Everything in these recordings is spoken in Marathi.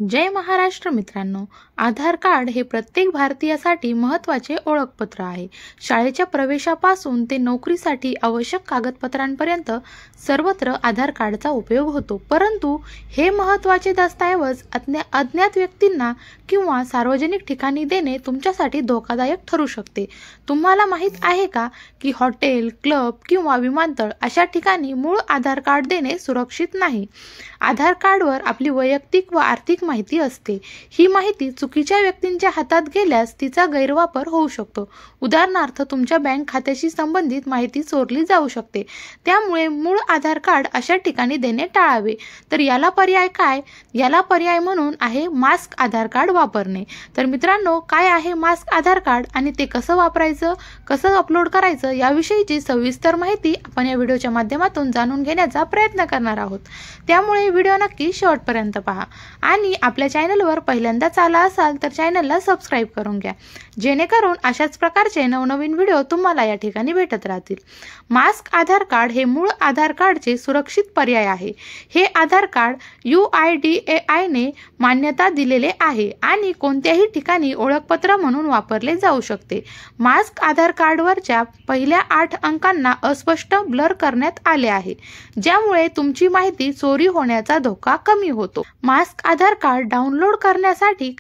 जय महाराष्ट्र मित्रांनो, आधार कार्ड हे प्रत्येक भारतीयासाठी महत्त्वाचे ओळखपत्र आहे। शाळेच्या प्रवेशापासून ते नोकरीसाठी आवश्यक कागदपत्रांपर्यंत सर्वत्र आधार कार्डचा उपयोग होतो। परंतु हे महत्त्वाचे दस्तऐवज अज्ञात व्यक्तींना किंवा सार्वजनिक ठिकाणी देणे तुमच्यासाठी धोकादायक ठरू शकते। तुम्हाला माहित आहे का की हॉटेल, क्लब किंवा विमानतळ अशा ठिकाणी मूळ आधार कार्ड देणे सुरक्षित नाही। आधार कार्डवर आपली वैयक्तिक व आर्थिक माहिती असते। ही माहिती चुकीच्या व्यक्तींच्या हातात गेल्यास तिचा गैरवापर होऊ शकतो। उदाहरणार्थ, तुमच्या बँक खात्याशी संबंधित माहिती चोरली जाऊ शकते। त्यामुळे मूळ आधार कार्ड अशा ठिकाणी देणे टाळावे। तर याला पर्याय काय? याला पर्याय म्हणून आहे मास्क आधार कार्ड वापरणे। तर मित्रांनो, काय आहे मास्क आधार कार्ड आणि ते कसं वापरायचं, कसं अपलोड करायचं याविषयीची सविस्तर माहिती आपण या व्हिडिओच्या माध्यमातून जाणून घेण्याचा प्रयत्न करणार आहोत। त्यामुळे व्हिडिओ नक्की शेवटपर्यंत पहा आणि आपल्या चॅनलवर पहिल्यांदाच आला असाल तर चॅनलला सबस्क्राइब करून घ्या, जेणेकरून अशाच प्रकारचे नवनवीन व्हिडिओ तुम्हाला या ठिकाणी भेटत राहतील। मास्क आधार कार्ड हे मूळ आधार कार्डचे सुरक्षित पर्याय आहे। हे आधार कार्ड UIDAI ने मान्यता दिलेले आहे आणि कोणत्याही ठिकाणी ओळखपत्र म्हणून वापरले जाऊ शकते। मास्क आधार कार्डवरच्या पहिल्या 8 अंकांना अस्पष्ट ब्लर करण्यात आले आहे, ज्यामुळे तुमची माहिती चोरी होण्याचा धोका कमी होतो। मास्क आधार कार्ड डाउनलोड करण्यासाठी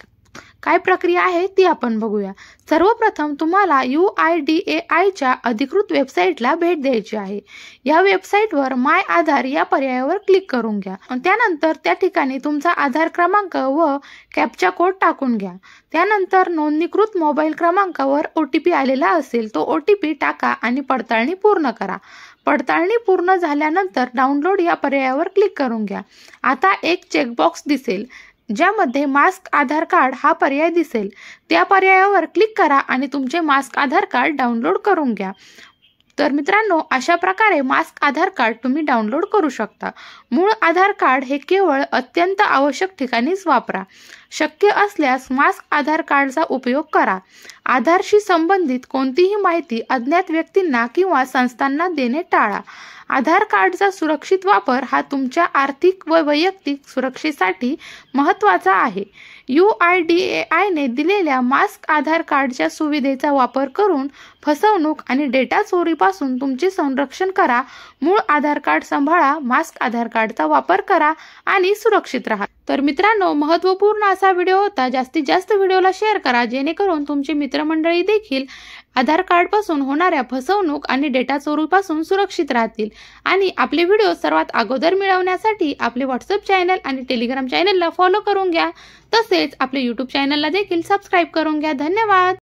काय प्रक्रिया आहे ती आपण बघूया। सर्वप्रथम तुम्हाला UIDAI च्या अधिकृत वेबसाईटला भेट द्यायची आहे। या वेबसाईटवर माय आधार या पर्यायावर क्लिक करून घ्या। त्यानंतर त्या ठिकाणी तुमचा आधार क्रमांक व कॅप्चा कोड टाकून घ्या। त्यानंतर नोंदणीकृत मोबाईल क्रमांकावर OTP आलेला असेल तो OTP टाका आणि पडताळणी पूर्ण करा। पडताळणी पूर्ण झाल्यानंतर डाउनलोड या पर्यायावर क्लिक करून घ्या। आता एक चेकबॉक्स दिसेल ज्यामध्ये मास्क आधार कार्ड हा पर्याय दिसेल। त्या पर्यायावर क्लिक करा आणि तुमचे मास्क आधार कार्ड डाउनलोड करून घ्या। तर मित्रांनो, अशा प्रकारे मास्क आधार कार्ड तुम्ही डाउनलोड करू शकता। मूळ आधार कार्ड हे केवळ अत्यंत आवश्यक ठिकाणीच वापरा। शक्य असल्यास मास्क आधार कार्डचा उपयोग करा। आधारशी संबंधित कोणतीही माहिती अज्ञात व्यक्तींना किंवा संस्थांना देणे टाळा। आधार कार्डचा सुरक्षित वापर हा तुमच्या आर्थिक व वैयक्तिक सुरक्षेसाठी महत्त्वाचा आहे। UIDAI ने दिलेल्या मास्क आधार कार्डच्या सुविधेचा वापर करून फसवणूक आणि डेटा चोरीपासून तुमचे संरक्षण करा। मूळ आधार कार्ड सांभाळा, मास्क आधार कार्डचा वापर करा आणि सुरक्षित राहा। तर मित्रांनो, महत्त्वपूर्ण असा व्हिडिओ होता। जास्तीत जास्त व्हिडिओला शेअर करा, जेणेकरून तुमचे मित्रमंडळी देखील आधार कार्ड पासून होणाऱ्या फसवणूक आणि डेटा चोरीपासून सुरक्षित राहतील। आणि आपले व्हिडिओ सर्वात अगोदर मिळवण्यासाठी आपले व्हॉट्सअप चॅनल आणि टेलिग्राम चॅनलला फॉलो करून घ्या। तसेच आपले YouTube चॅनलला देखील सबस्क्राइब करून घ्या। धन्यवाद।